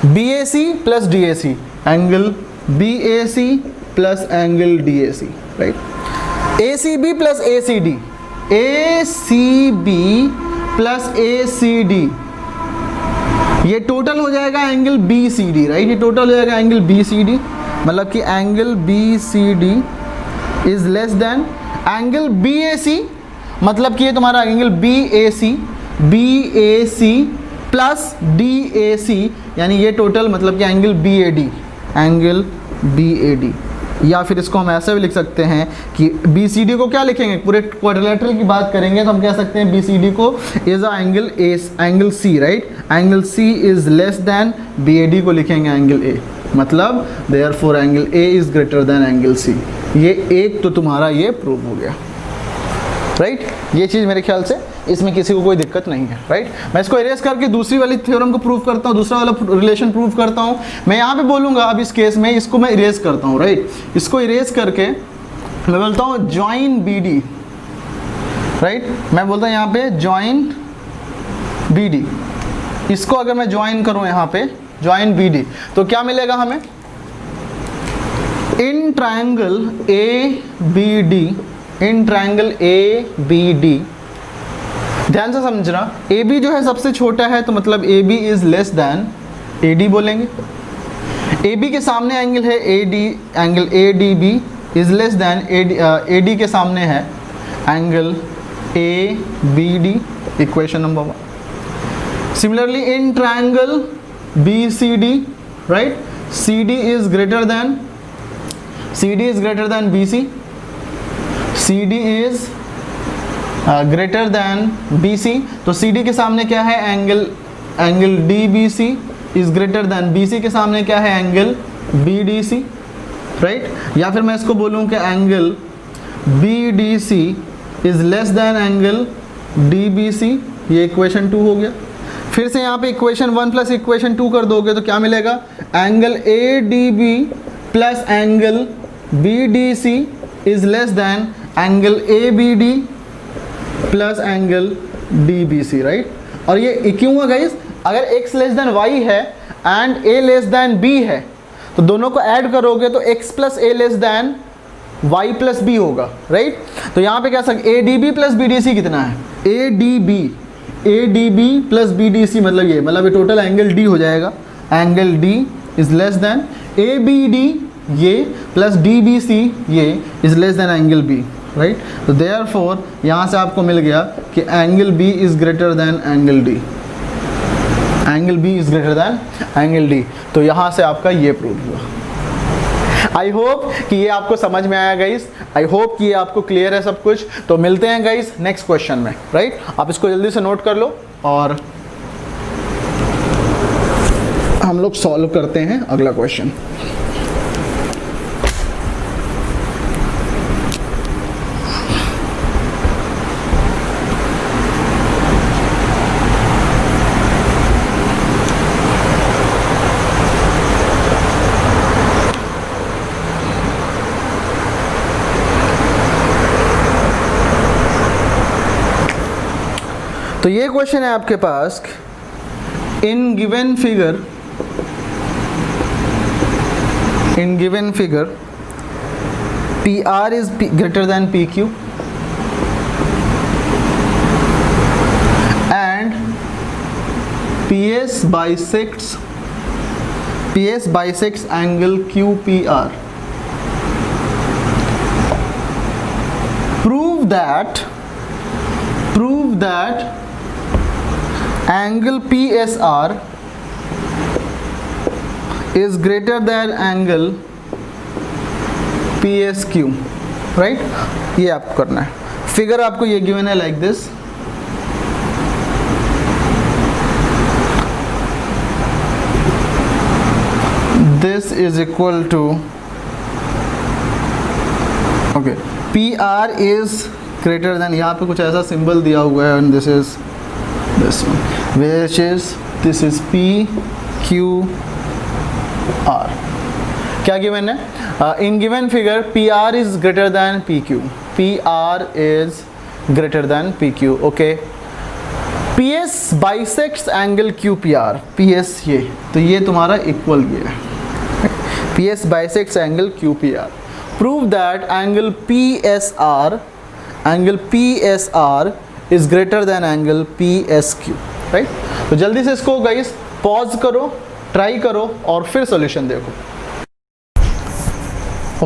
B A C plus D A C, angle B A C plus angle D A C, right. A C B plus A C D, A C B plus A C D, ये टोटल हो जाएगा angle B C D, right, ये टोटल हो जाएगा एंगल बी सी डी, मतलब कि angle B C D is less than angle B A C, मतलब कि ये तुम्हारा angle B A C plus D A C, यानी ये टोटल मतलब कि एंगल बी ए डी, या फिर इसको हम ऐसे भी लिख सकते हैं कि बी सी डी को क्या लिखेंगे, पूरे क्वाड्रिलेटरल की बात करेंगे तो हम कह सकते हैं बी सी डी को is angle C, right, angle C is less than B A D को लिखेंगे एंगल ए, मतलब therefore angle A is greater than angle C. ये एक तो तुम्हारा ये प्रूव हो गया, राइट। ये चीज़ मेरे ख्याल से इसमें किसी को कोई दिक्कत नहीं है, राइट। मैं इसको इरेज करके दूसरी वाली थ्योरम को प्रूव करता हूँ, दूसरा वाला रिलेशन प्रूव करता हूँ। मैं यहाँ पे बोलूँगा अब इस केस में इसको मैं इरेज करता हूँ, राइट। इसको इरेज करके मैं बोलता हूँ जॉइन बी डी, राइट। मैं बोलता हूँ यहाँ पे जॉइन बी डी, इसको अगर मैं ज्वाइन करूँ यहाँ पे जॉइन बी डी, तो क्या मिलेगा हमें, in triangle A B D, in triangle A B D, ध्यान से समझना, ए बी जो है सबसे छोटा है, तो मतलब A B is less than A D बोलेंगे। ए बी के सामने एंगल है A D, angle A D B is less than A D के सामने है angle A B D, equation number 1। Similarly in triangle B C D, right, C D is greater than B C, C D is greater than B C, तो सी डी के सामने क्या है, angle D B C is greater than B C के सामने क्या है, angle B D C, right. या फिर मैं इसको बोलूँ कि angle B D C is less than angle D B C, ये इक्वेशन 2 हो गया। फिर से यहाँ पे इक्वेशन 1 प्लस इक्वेशन 2 कर दोगे तो क्या मिलेगा, angle A D B plus angle B D C is less than angle A B D plus angle D B C, right. और ये क्यों हुआ गाइस, अगर x लेस देन y है and a less than b है, तो दोनों को ऐड करोगे तो x plus a less than y plus b होगा, राइट। तो यहाँ पे क्या सकते, a D B plus B D सी कितना है, a D B plus B D C, मतलब ये टोटल एंगल d हो जाएगा, angle d is less than A B D ये प्लस डी बी सी ये is less than angle b, right. तो देयरफॉर यहाँ से आपको मिल गया कि angle B is greater than angle D, angle B is greater than angle D, तो यहाँ से आपका ये प्रूव हुआ। आई होप कि ये आपको समझ में आया गाइस, आई होप कि ये आपको क्लियर है सब कुछ। तो मिलते हैं गाइस नेक्स्ट क्वेश्चन में, राइट। आप इसको जल्दी से नोट कर लो और हम लोग सॉल्व करते हैं अगला क्वेश्चन। तो ये क्वेश्चन है आपके पास, in given figure P R is greater than P Q and PS bisects angle QPR. Prove that angle PSR is greater than angle PSQ. Right, ये आपको करना है. फिगर आपको ये गिवन है like this. This is equal to, okay, PR is greater than, यहाँ पे कुछ ऐसा सिंबल दिया हुआ है, and this is this one, which is this is PQR. क्या गिवन है? In given figure PR is greater than PQ. PR is greater than PQ. Okay. PS bisects angle QPR. PS ये, तो ये तुम्हारा इक्वल ये है. PS bisects angle QPR. Prove that angle PSR is greater than angle PSQ. Right? तो जल्दी से इसको गाइस पॉज करो, ट्राई करो और फिर सॉल्यूशन देखो.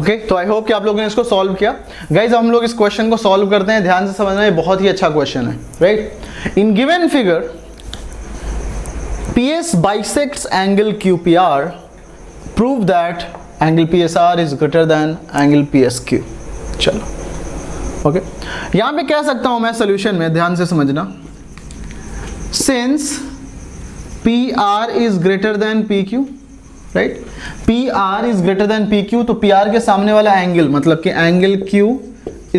ओके, तो आई होप कि आप लोगों ने इसको सॉल्व किया. गाइस हम लोग इस क्वेश्चन को सॉल्व करते हैं. ध्यान से समझना, ये बहुत ही अच्छा क्वेश्चन है. Right, in given figure PS bisects angle QPR. Prove that angle PSR is greater than angle PSQ. चलो, ओके, यहां पे कह सकता हूं मैं सोल्यूशन में, ध्यान से समझना. Since PR is greater than PQ, right, PR is greater than PQ, तो PR के सामने वाला एंगल, मतलब कि angle Q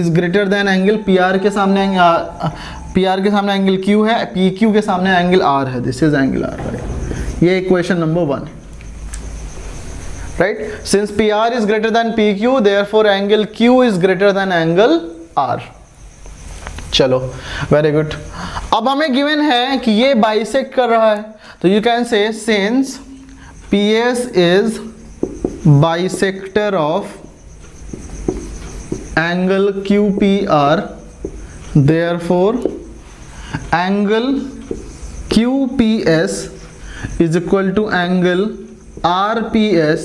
is greater than angle PR के सामने एंगल Q है, PQ के सामने एंगल R है. This is angle R. Right, ये equation number 1. Right, since PR is greater than PQ, therefore angle Q is greater than angle R. चलो, very good. अब हमें given है कि ये bisect कर रहा है, तो you can say since PS is bisector of angle QPR, therefore angle QPS is equal to angle RPS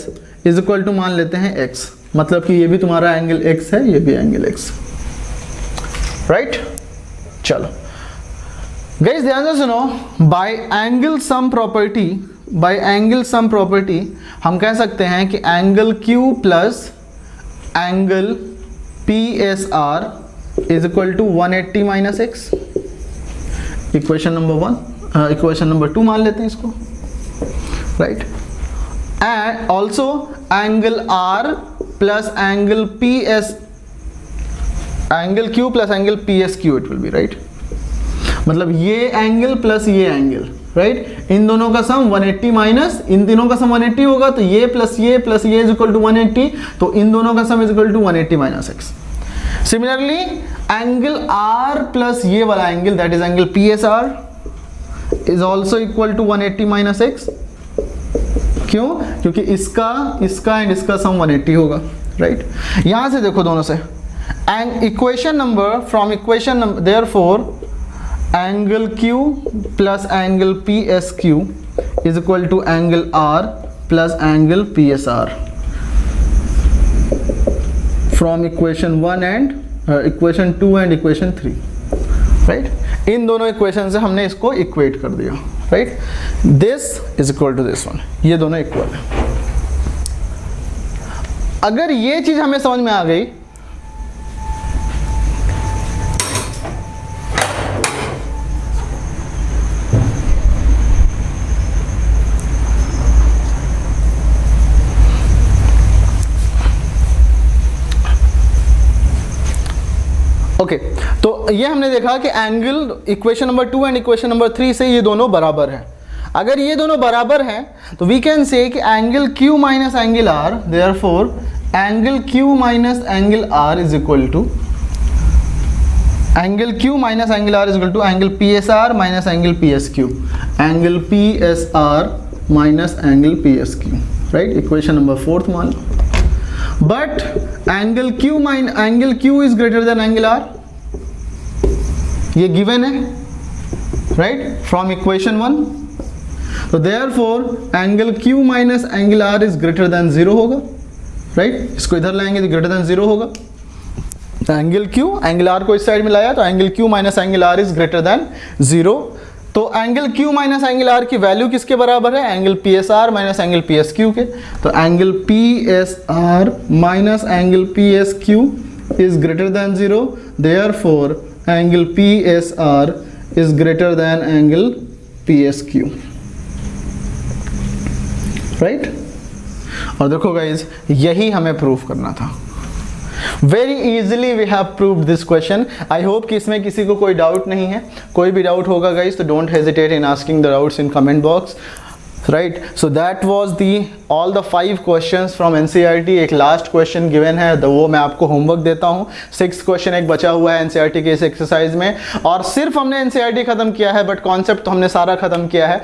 is equal to, मान लेते हैं x, मतलब कि ये भी तुम्हारा एंगल x है, ये भी एंगल x. राइट, चलो गाइस ध्यान से सुनो. बाय एंगल सम प्रॉपर्टी हम कह सकते हैं कि angle Q plus angle PSR is equal to 180 minus x. Equation number 1. Equation number 2 मान लेते हैं इसको. Right, and also angle R plus angle Q plus angle PSQ it will be, right? मतलब ये एंगल प्लस ये एंगल, राइट, इन दोनों का सम 180 माइनस इन तीनों का सम 180 होगा, तो ये प्लस ये इज इक्वल टू 180, तो इन दोनों का sum is equal to 180 minus x. Similarly angle R plus ये वाला angle, that is angle PSR, is also equal to 180 minus x. क्यों? क्योंकि इसका एंड इसका सम 180 होगा. राइट, यहां से देखो दोनों से, and equation number therefore angle Q plus angle PSQ is equal to angle R plus angle PSR from equation 1 and equation 2 and equation 3. Right, इन दोनों इक्वेशन से हमने इसको इक्वेट कर दिया. Right, this is equal to this one, ये दोनों इक्वल है. अगर ये चीज हमें समझ में आ गई, ओके, तो ये हमने देखा कि angle equation number 2 and equation number 3 से ये दोनों बराबर हैं. अगर ये दोनों बराबर हैं तो वी कैन से कि angle Q minus angle R, therefore angle Q minus angle R is equal to angle Q minus angle R is equal to angle PSR minus angle PSQ, angle PSR minus angle PSQ, right, equation number 4 मान लो। But angle Q is greater than angle R, ये गिवन है, राइट, फ्रॉम इक्वेशन 1। तो therefore angle Q minus angle R is greater than 0 होगा, राइट, इसको इधर लाएंगे तो ग्रेटर देन 0 होगा। एंगल Q, एंगल R को इस साइड में लाया तो angle Q minus angle R is greater than 0। तो angle Q minus angle R की वैल्यू किसके बराबर है? Angle PSR minus angle PSQ के। तो angle PSR minus angle PSQ is greater than 0, therefore angle PSR is greater than angle PSQ, right. और देखो गाइज, यही हमें प्रूव करना था। Very easily we have proved this question. I hope कि इसमें किसी को कोई डाउट नहीं है। कोई भी डाउट होगा गाइज तो don't hesitate in asking the doubts in comment box, right. So that was the all the 5 questions from NCERT। एक लास्ट क्वेश्चन गिवन है, तो वो मैं आपको होमवर्क देता हूँ। 6 क्वेश्चन एक बचा हुआ है NCERT के इस एक्सरसाइज में, और सिर्फ हमने NCERT खत्म किया है, बट कॉन्सेप्ट तो हमने सारा खत्म किया है।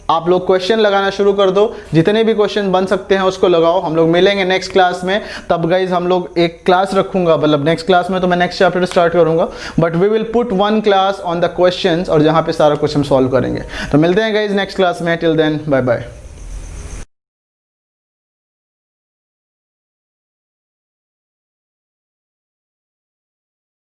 आप लोग क्वेश्चन लगाना शुरू कर दो, जितने भी क्वेश्चन बन सकते हैं उसको लगाओ। हम लोग मिलेंगे नेक्स्ट क्लास में, तब गाइज हम लोग एक क्लास रखूंगा, मतलब नेक्स्ट क्लास में तो मैं नेक्स्ट चैप्टर स्टार्ट करूंगा, but we will put 1 class on the questions, और जहां पे सारा क्वेश्चन सॉल्व करेंगे। तो मिलते हैं गाइज नेक्स्ट क्लास में, टिल देन बाय बाय।